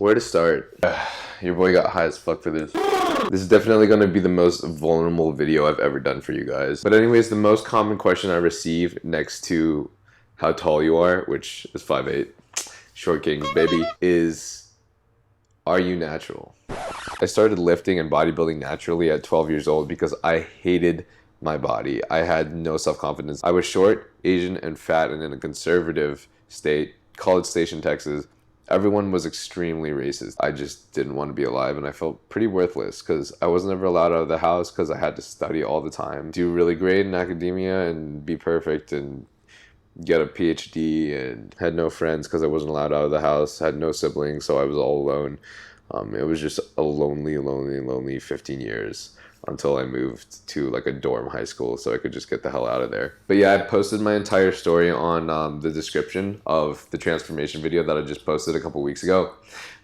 Where to start? Your boy got high as fuck for this. This is definitely going to be the most vulnerable video I've ever done for you guys. But anyways, the most common question I receive next to how tall you are, which is 5'8", short kings, baby, is are you natural? I started lifting and bodybuilding naturally at 12 years old because I hated my body. I had no self-confidence. I was short, Asian, and fat, and in a conservative state, College Station, Texas. Everyone was extremely racist. I just didn't want to be alive, and I felt pretty worthless because I wasn't ever allowed out of the house because I had to study all the time, do really great in academia and be perfect and get a PhD, and had no friends because I wasn't allowed out of the house, had no siblings, so I was all alone. It was just a lonely 15 years until I moved to like a dorm high school so I could just get the hell out of there. But yeah, I posted my entire story on the description of the transformation video that I just posted a couple weeks ago.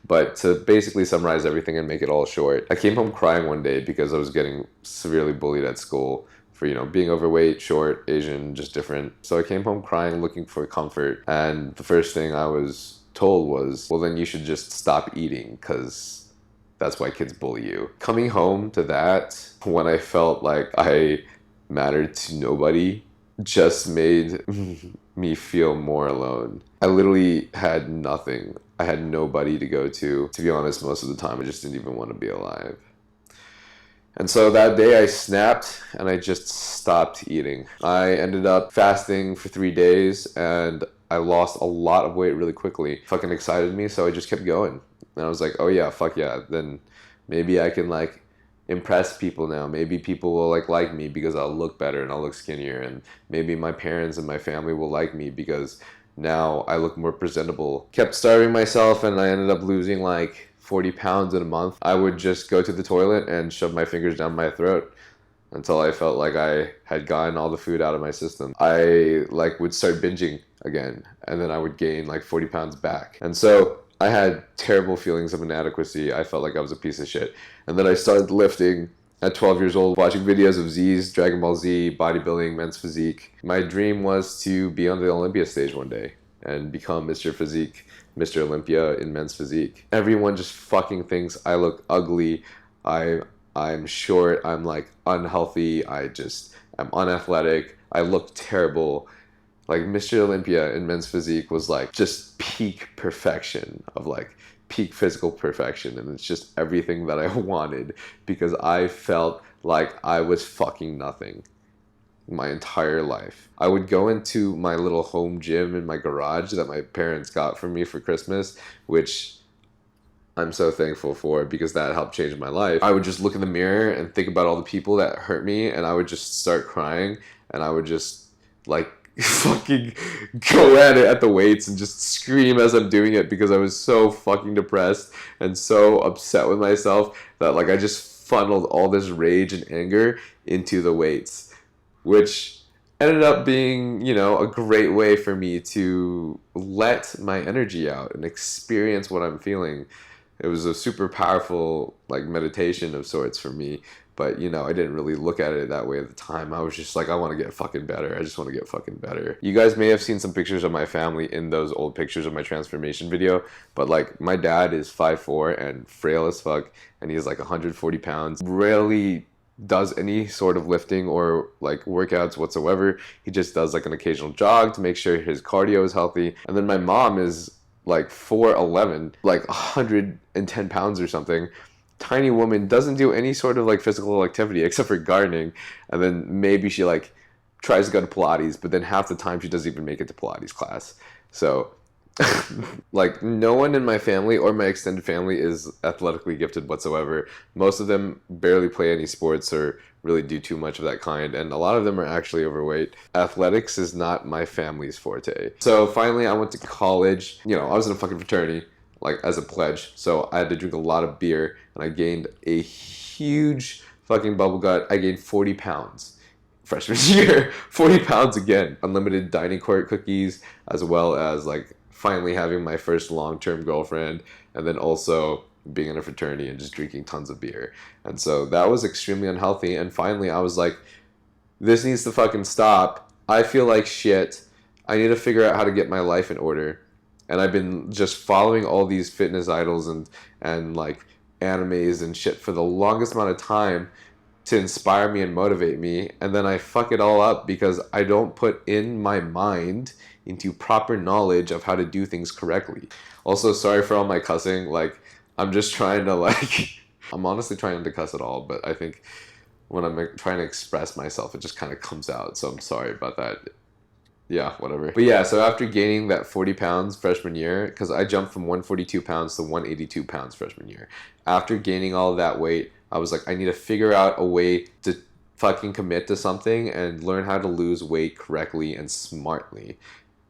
But to basically summarize everything and make it all short, I came home crying one day because I was getting severely bullied at school for, you know, being overweight, short, Asian, just different. So I came home crying, looking for comfort. And the first thing I was told was, well, then you should just stop eating because that's why kids bully you. Coming home to that, when I felt like I mattered to nobody, just made me feel more alone. I literally had nothing. I had nobody to go to. To be honest, most of the time, I just didn't even want to be alive. And so that day I snapped and I just stopped eating. I ended up fasting for 3 days and I lost a lot of weight really quickly. Fucking excited me, so I just kept going. And I was like, oh yeah, fuck yeah. Then maybe I can like impress people now. Maybe people will like me because I'll look better and I'll look skinnier. And maybe my parents and my family will like me because now I look more presentable. Kept starving myself and I ended up losing like 40 pounds in a month. I would just go to the toilet and shove my fingers down my throat until I felt like I had gotten all the food out of my system. I like would start binging again, and then I would gain like 40 pounds back. And so I had terrible feelings of inadequacy. I felt like I was a piece of shit. And then I started lifting at 12 years old, watching videos of Z's, Dragon Ball Z, bodybuilding, men's physique. My dream was to be on the Olympia stage one day and become Mr. Physique, Mr. Olympia in men's physique. Everyone just fucking thinks I look ugly. I'm short. I'm like unhealthy. I'm unathletic. I look terrible. Like Mr. Olympia in men's physique was like just peak perfection of like peak physical perfection. And it's just everything that I wanted because I felt like I was fucking nothing my entire life. I would go into my little home gym in my garage that my parents got for me for Christmas, which I'm so thankful for because that helped change my life. I would just look in the mirror and think about all the people that hurt me, and I would just start crying, and I would just like fucking go at it at the weights and just scream as I'm doing it because I was so fucking depressed and so upset with myself that like I just funneled all this rage and anger into the weights, which ended up being, you know, a great way for me to let my energy out and experience what I'm feeling. It was a super powerful like meditation of sorts for me, but you know, I didn't really look at it that way at the time. I was just like, I want to get fucking better. I just want to get fucking better. You guys may have seen some pictures of my family in those old pictures of my transformation video, but like my dad is 5'4" and frail as fuck, and he's like 140 pounds. Rarely does any sort of lifting or like workouts whatsoever. He just does like an occasional jog to make sure his cardio is healthy. And then my mom is like 4'11", like 110 pounds or something. Tiny woman, doesn't do any sort of like physical activity except for gardening. And then maybe she like tries to go to Pilates, but then half the time she doesn't even make it to Pilates class. So like no one in my family or my extended family is athletically gifted whatsoever. Most of them barely play any sports or really do too much of that kind, and a lot of them are actually overweight. Athletics is not my family's forte. So finally I went to college. You know, I was in a fucking fraternity like as a pledge, so I had to drink a lot of beer, and I gained a huge fucking bubble gut. I gained 40 pounds freshman year. 40 pounds again. Unlimited dining court cookies, as well as like finally having my first long-term girlfriend, and then also being in a fraternity and just drinking tons of beer. And so that was extremely unhealthy. And finally I was like, this needs to fucking stop. I feel like shit. I need to figure out how to get my life in order. And I've been just following all these fitness idols and like animes and shit for the longest amount of time to inspire me and motivate me, and then I fuck it all up because I don't put in my mind into proper knowledge of how to do things correctly. Also, sorry for all my cussing. Like, I'm just trying to like I'm honestly trying to cuss at all, but I think when I'm trying to express myself, it just kind of comes out. So I'm sorry about that. Yeah, whatever. But yeah, so after gaining that 40 pounds freshman year, because I jumped from 142 pounds to 182 pounds freshman year. After gaining all of that weight, I was like, I need to figure out a way to fucking commit to something and learn how to lose weight correctly and smartly.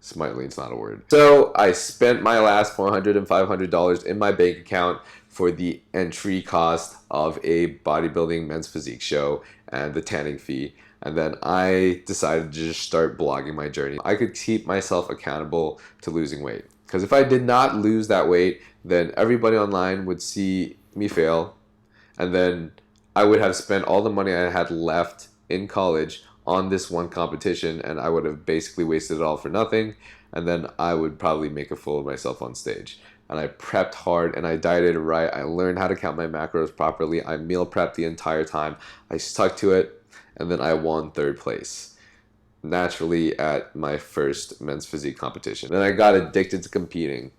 Smartly, it's not a word. So I spent my last $400 and $500 in my bank account for the entry cost of a bodybuilding men's physique show and the tanning fee. And then I decided to just start blogging my journey. I could keep myself accountable to losing weight. Because if I did not lose that weight, then everybody online would see me fail. And then I would have spent all the money I had left in college on this one competition, and I would have basically wasted it all for nothing. And then I would probably make a fool of myself on stage. And I prepped hard and I dieted right. I learned how to count my macros properly. I meal prepped the entire time. I stuck to it. And then I won 3rd place, naturally, at my first men's physique competition. Then I got addicted to competing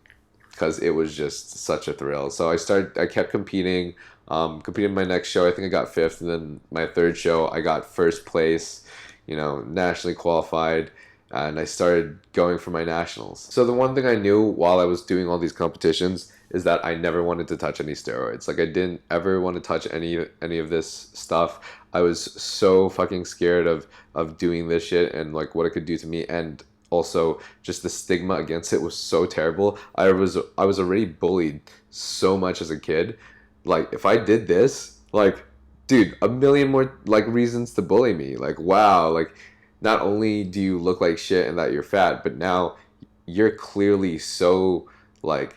because it was just such a thrill. So I kept competing, competed in my next show. I think I got 5th, and then my 3rd show, I got 1st place, you know, nationally qualified, and I started going for my nationals. So the one thing I knew while I was doing all these competitions is that I never wanted to touch any steroids. Like, I didn't ever want to touch any of this stuff. I was so fucking scared of doing this shit and like what it could do to me, and also just the stigma against it was so terrible. I was already bullied so much as a kid. Like, if I did this, like, dude, a million more like reasons to bully me. Like, wow, like, not only do you look like shit and that you're fat, but now you're clearly so like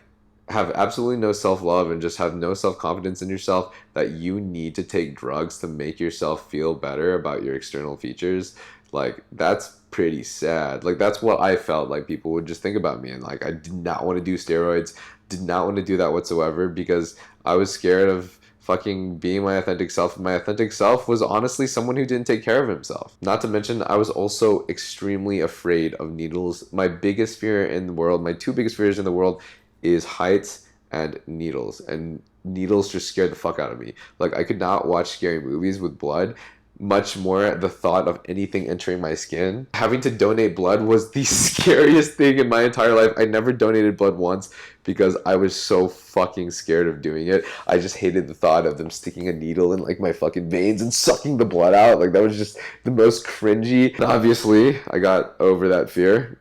have absolutely no self-love and just have no self-confidence in yourself that you need to take drugs to make yourself feel better about your external features. Like, that's pretty sad. Like, that's what I felt like people would just think about me. And like, I did not want to do steroids, did not want to do that whatsoever, because I was scared of fucking being my authentic self. My authentic self was honestly someone who didn't take care of himself. Not to mention, I was also extremely afraid of needles. My biggest fear in the world, my 2 biggest fears in the world, is heights and needles. And needles just scared the fuck out of me. Like, I could not watch scary movies with blood, much more the thought of anything entering my skin. Having to donate blood was the scariest thing in my entire life. I never donated blood once because I was so fucking scared of doing it. I just hated the thought of them sticking a needle in like my fucking veins and sucking the blood out. Like, that was just the most cringy. And obviously, I got over that fear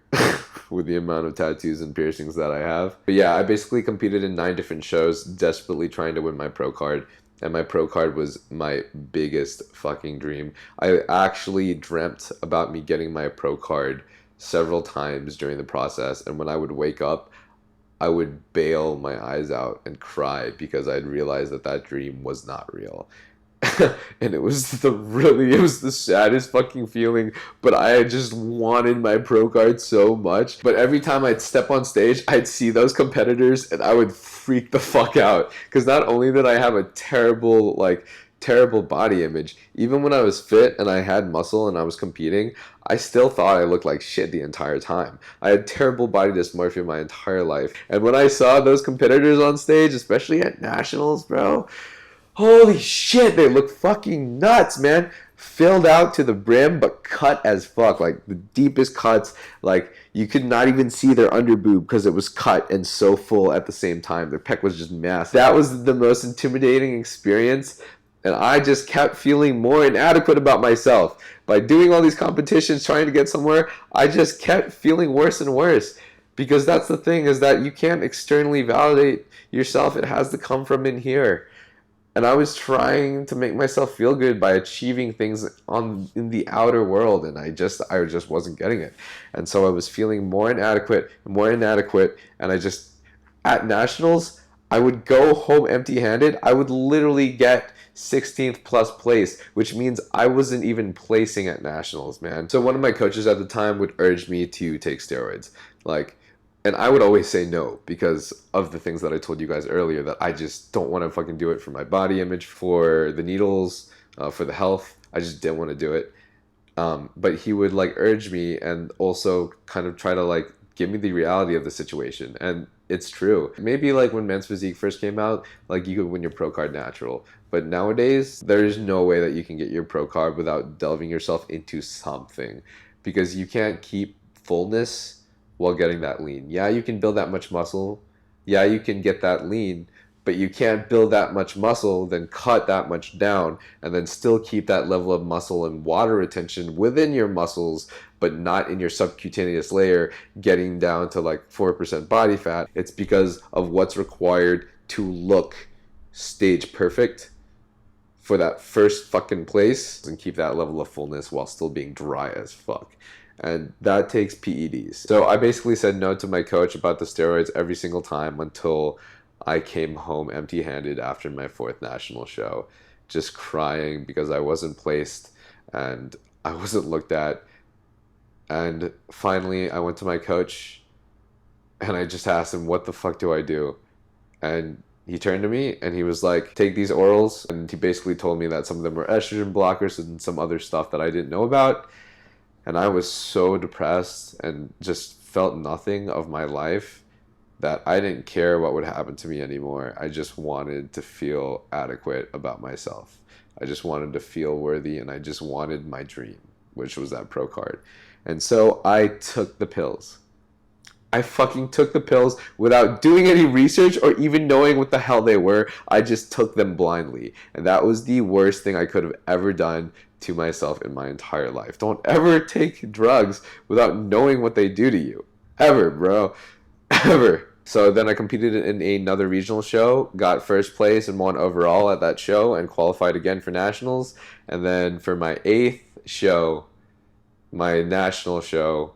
with the amount of tattoos and piercings that I have. But yeah, I basically competed in 9 different shows, desperately trying to win my pro card. And my pro card was my biggest fucking dream. I actually dreamt about me getting my pro card several times during the process. And when I would wake up, I would bail my eyes out and cry because I'd realized that that dream was not real. And it was the saddest fucking feeling, but I just wanted my pro card so much. But every time I'd step on stage, I'd see those competitors and I would freak the fuck out, because not only did I have a terrible body image, even when I was fit and I had muscle and I was competing, I still thought I looked like shit the entire time. I had terrible body dysmorphia my entire life. And when I saw those competitors on stage, especially at nationals, bro, holy shit, they look fucking nuts, man. Filled out to the brim, but cut as fuck. Like, the deepest cuts. Like, you could not even see their underboob because it was cut and so full at the same time. Their pec was just massive. That was the most intimidating experience. And I just kept feeling more inadequate about myself. By doing all these competitions, trying to get somewhere, I just kept feeling worse and worse. Because that's the thing, is that you can't externally validate yourself. It has to come from in here. And I was trying to make myself feel good by achieving things in the outer world, and I just wasn't getting it. And so I was feeling more inadequate, and I just, at nationals, I would go home empty-handed. I would literally get 16th plus place, which means I wasn't even placing at nationals, man. So one of my coaches at the time would urge me to take steroids. Like, And I would always say no because of the things that I told you guys earlier, that I just don't want to fucking do it for my body image, for the needles, for the health. I just didn't want to do it. But he would like urge me and also kind of try to like give me the reality of the situation. And it's true. Maybe like when Men's Physique first came out, like you could win your pro card natural. But nowadays, there's no way that you can get your pro card without delving yourself into something, because you can't keep fullness while getting that lean. Yeah, you can build that much muscle. Yeah, you can get that lean, but you can't build that much muscle, then cut that much down, and then still keep that level of muscle and water retention within your muscles, but not in your subcutaneous layer, getting down to like 4% body fat. It's because of what's required to look stage perfect for that first fucking place and keep that level of fullness while still being dry as fuck. And that takes PEDs. So I basically said no to my coach about the steroids every single time until I came home empty-handed after my 4th national show, just crying because I wasn't placed and I wasn't looked at. And finally I went to my coach and I just asked him, what the fuck do I do? And he turned to me and he was like, take these orals. And he basically told me that some of them were estrogen blockers and some other stuff that I didn't know about. And I was so depressed and just felt nothing of my life that I didn't care what would happen to me anymore. I just wanted to feel adequate about myself. I just wanted to feel worthy, and I just wanted my dream, which was that pro card. And so I took the pills. I fucking took the pills without doing any research or even knowing what the hell they were. I just took them blindly. And that was the worst thing I could have ever done to myself in my entire life. Don't ever take drugs without knowing what they do to you. Ever, bro. Ever. So then I competed in another regional show, got first place and won overall at that show, and qualified again for nationals. And then for my 8th show, my national show,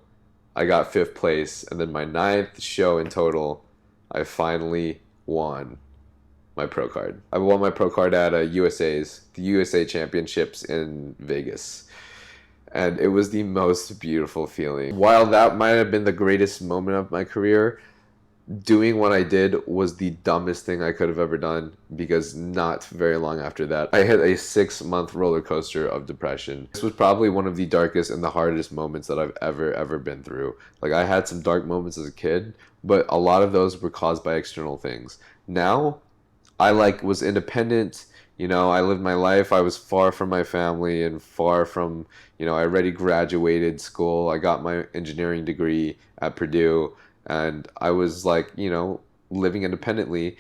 I got 5th place. And then my 9th show in total, I finally won my pro card. I won my pro card at the USA Championships in Vegas. And it was the most beautiful feeling. While that might have been the greatest moment of my career, doing what I did was the dumbest thing I could have ever done, because not very long after that, I hit a 6-month roller coaster of depression. This was probably one of the darkest and the hardest moments that I've ever been through. Like, I had some dark moments as a kid, but a lot of those were caused by external things. Now, I was independent. You know, I lived my life. I was far from my family and far from, I already graduated school. I got my engineering degree at Purdue. And I was living independently,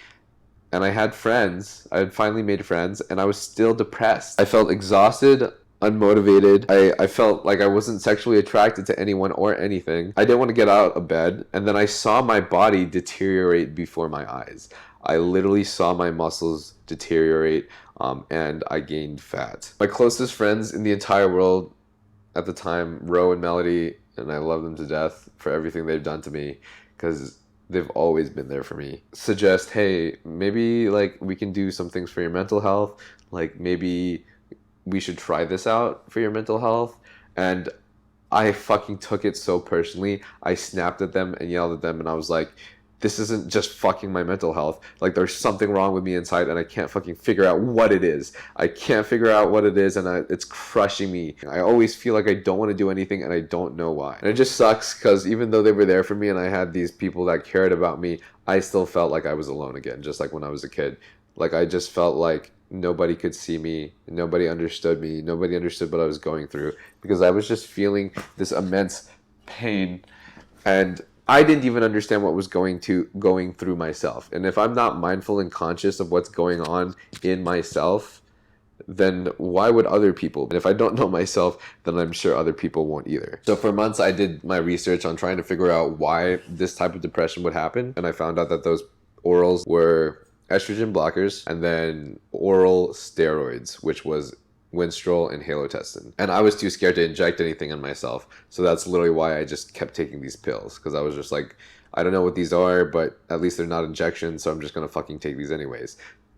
and I had friends. I had finally made friends, and I was still depressed. I felt exhausted, unmotivated. I felt like I wasn't sexually attracted to anyone or anything. I didn't want to get out of bed, and then I saw my body deteriorate before my eyes. I literally saw my muscles deteriorate, and I gained fat. My closest friends in the entire world at the time, Ro and Melody, and I love them to death for everything they've done to me, because they've always been there for me. Suggest, hey, maybe we can do some things for your mental health. Like, maybe we should try this out for your mental health. And I fucking took it so personally. I snapped at them and yelled at them, and I was like, this isn't just fucking my mental health. Like, there's something wrong with me inside, and I can't fucking figure out what it is. I can't figure out what it is, and it's crushing me. I always feel like I don't want to do anything, and I don't know why. And it just sucks, because even though they were there for me and I had these people that cared about me, I still felt like I was alone again, just like when I was a kid. Like, I just felt like nobody could see me, nobody understood me, nobody understood what I was going through, because I was just feeling this immense pain, and I didn't even understand what was going through myself. And if I'm not mindful and conscious of what's going on in myself, then why would other people? And if I don't know myself, then I'm sure other people won't either. So for months, I did my research on trying to figure out why this type of depression would happen. And I found out that those orals were estrogen blockers, and then oral steroids, which was Winstrol and halotestin. And I was too scared to inject anything in myself. So that's literally why I just kept taking these pills, because I was just like, I don't know what these are, but at least they're not injections, so I'm just gonna fucking take these anyways.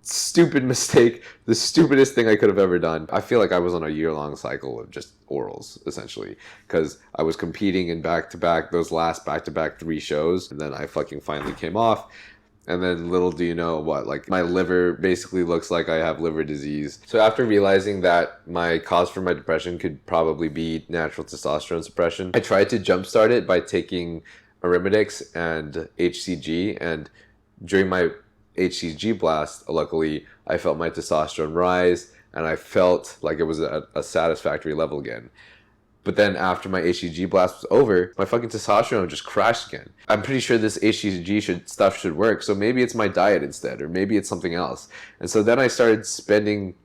stupid mistake, the stupidest thing I could have ever done. I feel like I was on a year-long cycle of just orals, essentially, because I was competing in back-to-back, those last back-to-back 3 shows, and then I fucking finally came off. And then little do you know what, like my liver basically looks like I have liver disease. So after realizing that my cause for my depression could probably be natural testosterone suppression, I tried to jumpstart it by taking Arimidex and HCG. And during my HCG blast, luckily, I felt my testosterone rise and I felt like it was a satisfactory level again. But then after my HCG blast was over, my fucking testosterone just crashed again. I'm pretty sure this HCG stuff should work, so maybe it's my diet instead, or maybe it's something else. And so then I started spending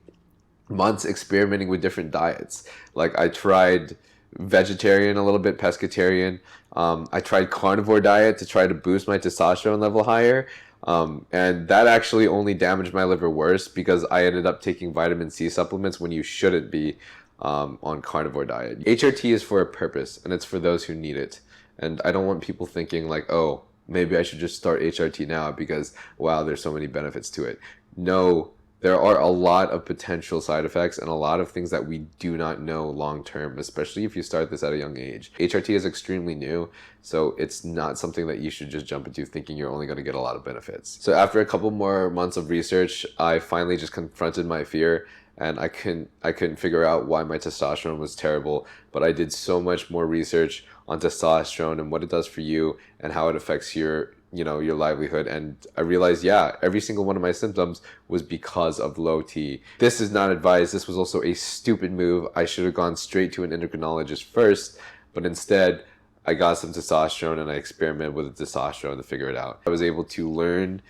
months experimenting with different diets. Like I tried vegetarian a little bit, pescatarian. I tried carnivore diet to try to boost my testosterone level higher. And that actually only damaged my liver worse because I ended up taking vitamin C supplements when you shouldn't be on carnivore diet. HRT is for a purpose, and it's for those who need it. And I don't want people thinking like, oh, maybe I should just start HRT now because, wow, there's so many benefits to it. No, there are a lot of potential side effects and a lot of things that we do not know long term, especially if you start this at a young age. HRT is extremely new, so it's not something that you should just jump into thinking you're only going to get a lot of benefits. So after a couple more months of research, I finally just confronted my fear. And I couldn't figure out why my testosterone was terrible, but I did so much more research on testosterone and what it does for you and how it affects your livelihood. And I realized, yeah, every single one of my symptoms was because of low T. This is not advised. This was also a stupid move. I should have gone straight to an endocrinologist first, but instead I got some testosterone and I experimented with the testosterone to figure it out. I was able to learn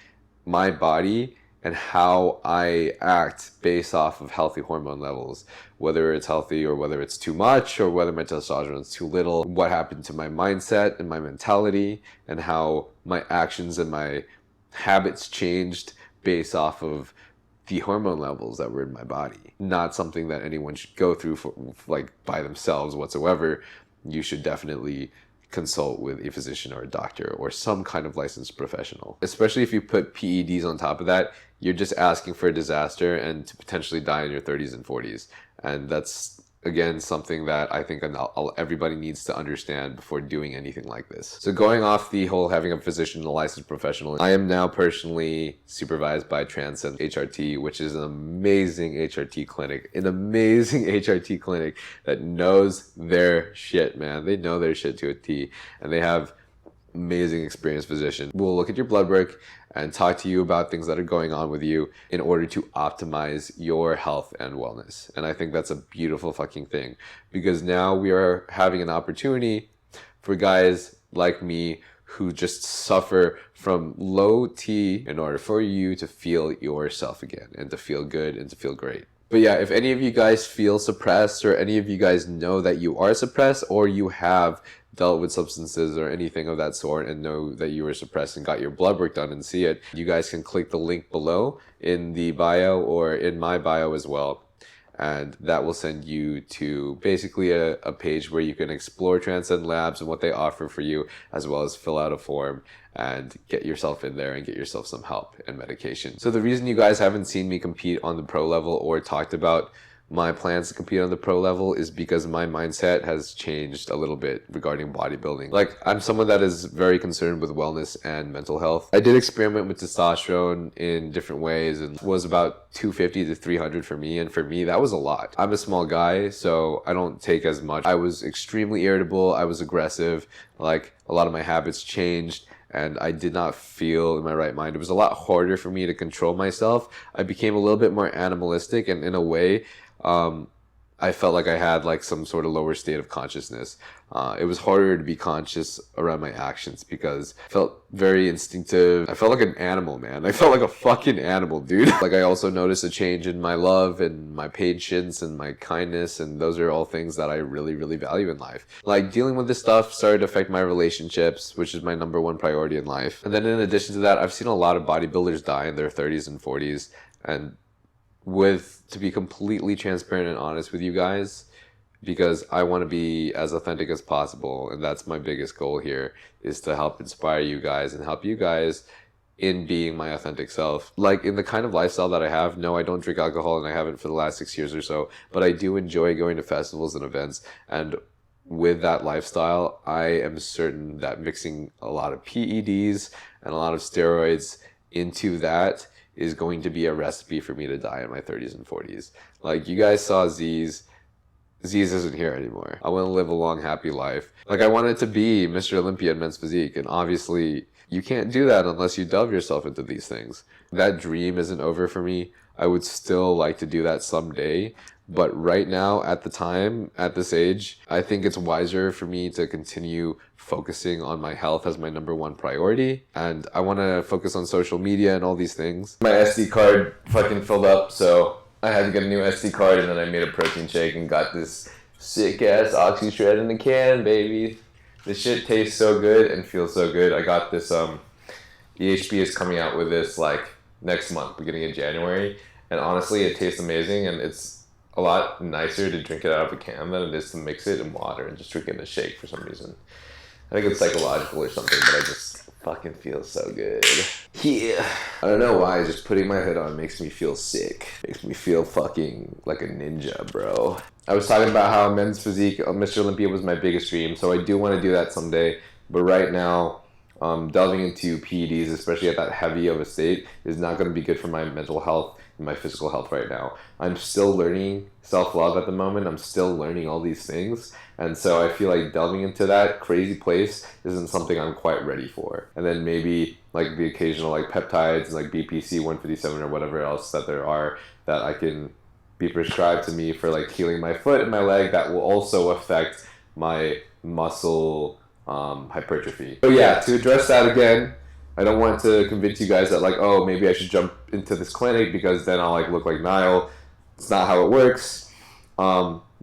my body and how I act based off of healthy hormone levels, whether it's healthy or whether it's too much or whether my testosterone is too little, what happened to my mindset and my mentality, and how my actions and my habits changed based off of the hormone levels that were in my body. Not something that anyone should go through for, like, by themselves whatsoever. You should definitely consult with a physician or a doctor or some kind of licensed professional. Especially if you put PEDs on top of that, you're just asking for a disaster and to potentially die in your 30s and 40s. And that's, again, something that I think everybody needs to understand before doing anything like this. So going off the whole having a physician and a licensed professional, I am now personally supervised by Transcend HRT, which is an amazing HRT clinic. An amazing HRT clinic that knows their shit, man. They know their shit to a T. And they have amazing experienced physicians. We'll look at your blood work and talk to you about things that are going on with you in order to optimize your health and wellness. And I think that's a beautiful fucking thing, because now we are having an opportunity for guys like me who just suffer from low T in order for you to feel yourself again and to feel good and to feel great. But yeah, if any of you guys feel suppressed, or any of you guys know that you are suppressed, or you have dealt with substances or anything of that sort and know that you were suppressed and got your blood work done and see it, you guys can click the link below in the bio or in my bio as well. And that will send you to basically a page where you can explore Transcend Labs and what they offer for you, as well as fill out a form and get yourself in there and get yourself some help and medication. So the reason you guys haven't seen me compete on the pro level or talked about my plans to compete on the pro level is because my mindset has changed a little bit regarding bodybuilding. Like, I'm someone that is very concerned with wellness and mental health. I did experiment with testosterone in different ways and was about 250 to 300 for me. And for me, that was a lot. I'm a small guy, so I don't take as much. I was extremely irritable. I was aggressive. Like, a lot of my habits changed, and I did not feel in my right mind. It was a lot harder for me to control myself. I became a little bit more animalistic, and in a way, I felt like I had like some sort of lower state of consciousness. It was harder to be conscious around my actions because I felt very instinctive. I felt like an animal, man. I felt like a fucking animal, dude. Like, I also noticed a change in my love and my patience and my kindness, and those are all things that I really, really value in life. Like, dealing with this stuff started to affect my relationships, which is my #1 priority in life. And then in addition to that, I've seen a lot of bodybuilders die in their 30s and 40s, and to be completely transparent and honest with you guys, because I want to be as authentic as possible, and that's my biggest goal here, is to help inspire you guys and help you guys in being my authentic self. Like in the kind of lifestyle that I have, no, I don't drink alcohol and I haven't for the last 6 years or so, but I do enjoy going to festivals and events. And with that lifestyle, I am certain that mixing a lot of PEDs and a lot of steroids into that is going to be a recipe for me to die in my 30s and 40s. Like you guys saw Z's. Z's isn't here anymore. I want to live a long, happy life. Like I wanted to be Mr. Olympia in men's physique, and obviously you can't do that unless you delve yourself into these things. That dream isn't over for me. I would still like to do that someday. But right now, at the time, at this age, I think it's wiser for me to continue focusing on my health as my #1 priority. And I want to focus on social media and all these things. My SD card fucking filled up, so I had to get a new SD card, and then I made a protein shake and got this sick-ass Oxy Shred in the can, baby. This shit tastes so good and feels so good. I got this, EHB is coming out with this, like, next month, beginning of January. And honestly, it tastes amazing, and it's a lot nicer to drink it out of a can than it is to mix it in water and just drink it in a shake for some reason. I think it's psychological or something, but I just fucking feel so good. Yeah. I don't know why, just putting my hood on makes me feel sick. Makes me feel fucking like a ninja, bro. I was talking about how men's physique, Mr. Olympia was my biggest dream, so I do want to do that someday. But right now, delving into PEDs, especially at that heavy of a state, is not going to be good for my mental health and my physical health right now. I'm still learning self-love at the moment. I'm still learning all these things. And so I feel like delving into that crazy place isn't something I'm quite ready for. And then maybe like the occasional like peptides and like BPC 157 or whatever else that there are that I can be prescribed to me for like healing my foot and my leg that will also affect my muscle hypertrophy. But yeah, to address that again, I don't want to convince you guys that like, oh, maybe I should jump into this clinic because then I'll like look like Niall. It's not how it works.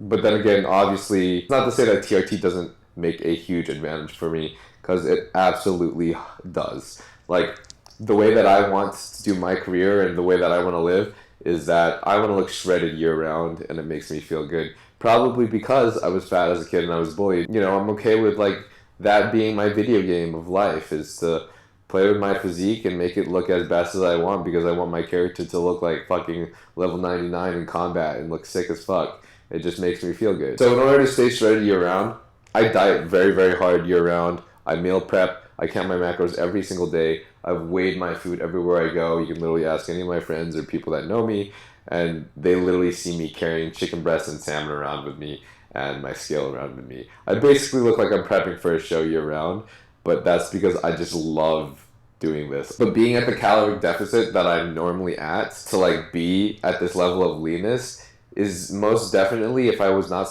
But then again, obviously, it's not to say that TRT doesn't make a huge advantage for me, because it absolutely does. Like, the way that I want to do my career and the way that I want to live is that I want to look shredded year-round, and it makes me feel good. Probably because I was fat as a kid and I was bullied. You know, I'm okay with, like, that being my video game of life, is to play with my physique and make it look as best as I want, because I want my character to look like fucking level 99 in combat and look sick as fuck. It just makes me feel good. So in order to stay shredded year-round, I diet very, very hard year-round. I meal prep. I count my macros every single day. I've weighed my food everywhere I go. You can literally ask any of my friends or people that know me, and they literally see me carrying chicken breasts and salmon around with me and my scale around with me. I basically look like I'm prepping for a show year-round, but that's because I just love doing this. But being at the caloric deficit that I'm normally at, to like be at this level of leanness, is most definitely, if I was not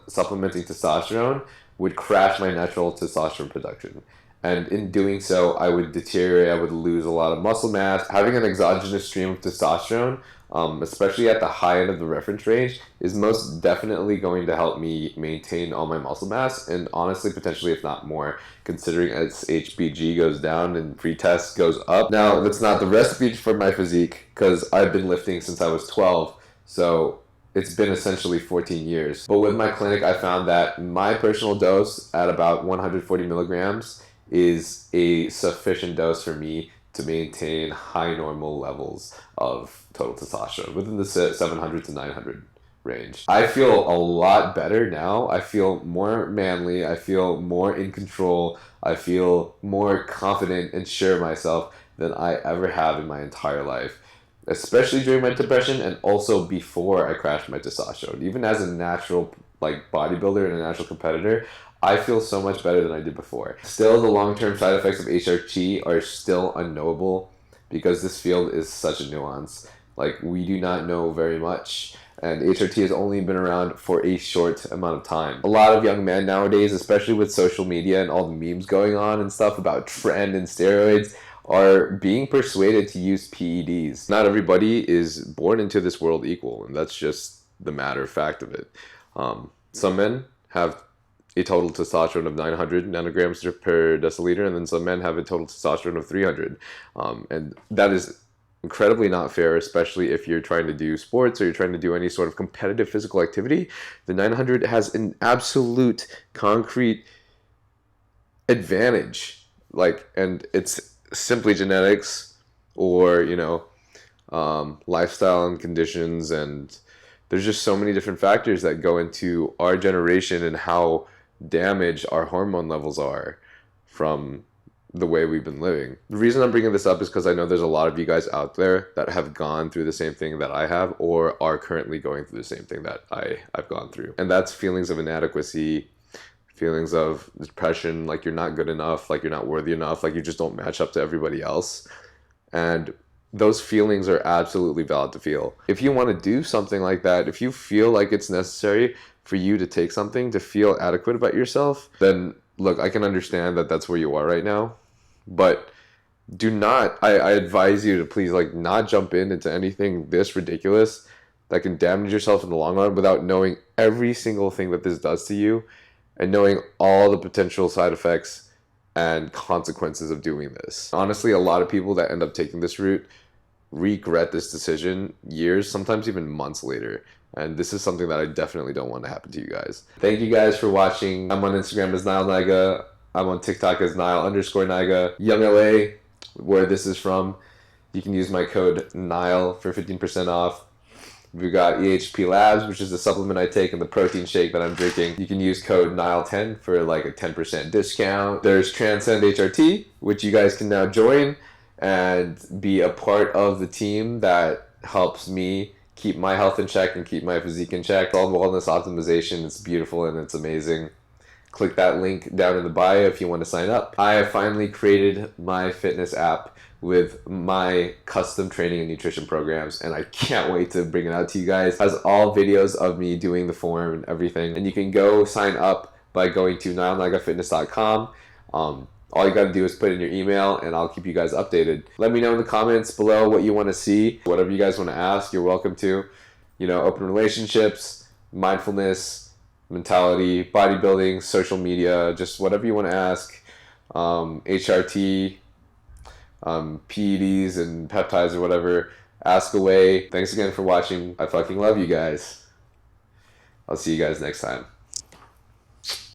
supplementing testosterone, would crash my natural testosterone production. And in doing so, I would deteriorate, I would lose a lot of muscle mass. Having an exogenous stream of testosterone, especially at the high end of the reference range, is most definitely going to help me maintain all my muscle mass, and honestly, potentially, if not more, considering as HBG goes down and pretest goes up. Now, that's not the recipe for my physique, because I've been lifting since I was 12, so it's been essentially 14 years. But with my clinic, I found that my personal dose at about 140 milligrams is a sufficient dose for me to maintain high normal levels of total testosterone within the 700 to 900 range. I feel a lot better now. I feel more manly. I feel more in control. I feel more confident and sure of myself than I ever have in my entire life, especially during my depression and also before I crashed my testosterone. Even as a natural like bodybuilder and a natural competitor, I feel so much better than I did before. Still, the long-term side effects of HRT are still unknowable because this field is such a nuance. Like, we do not know very much, and HRT has only been around for a short amount of time. A lot of young men nowadays, especially with social media and all the memes going on and stuff about trend and steroids, are being persuaded to use PEDs. Not everybody is born into this world equal, and that's just the matter of fact of it. Some men have a total testosterone of 900 nanograms per deciliter, and then some men have a total testosterone of 300. And that is incredibly not fair, especially if you're trying to do sports or you're trying to do any sort of competitive physical activity. The 900 has an absolute concrete advantage. Like, and it's simply genetics, or, you know, lifestyle and conditions, and there's just so many different factors that go into our generation and how damaged our hormone levels are from the way we've been living. The reason I'm bringing this up is because I know there's a lot of you guys out there that have gone through the same thing that I have, or are currently going through the same thing that I've gone through. And that's feelings of inadequacy, feelings of depression, like you're not good enough, like you're not worthy enough, like you just don't match up to everybody else. And those feelings are absolutely valid to feel. If you want to do something like that, if you feel like it's necessary for you to take something to feel adequate about yourself, then look, I can understand that that's where you are right now. But do not, I advise you to please, like, not jump into anything this ridiculous that can damage yourself in the long run without knowing every single thing that this does to you and knowing all the potential side effects and consequences of doing this. Honestly, a lot of people that end up taking this route regret this decision years, sometimes even months later. And this is something that I definitely don't want to happen to you guys. Thank you guys for watching. I'm on Instagram as Nile Niga. I'm on TikTok as Nile_Niga. Young LA, where this is from, you can use my code Nile for 15% off. We've got EHP Labs, which is the supplement I take, and the protein shake that I'm drinking. You can use code Nile10 for like a 10% discount. There's Transcend HRT, which you guys can now join and be a part of the team that helps me keep my health in check and keep my physique in check. All wellness optimization, it's beautiful and it's amazing. Click that link down in the bio if you want to sign up. I have finally created my fitness app with my custom training and nutrition programs, and I can't wait to bring it out to you guys. It has all videos of me doing the form and everything, and you can go sign up by going to nilenagafitness.com. All you gotta do is put in your email and I'll keep you guys updated. Let me know in the comments below what you want to see. Whatever you guys want to ask, you're welcome to. You know, open relationships, mindfulness, mentality, bodybuilding, social media, just whatever you want to ask. HRT, PEDs and peptides or whatever. Ask away. Thanks again for watching. I fucking love you guys. I'll see you guys next time.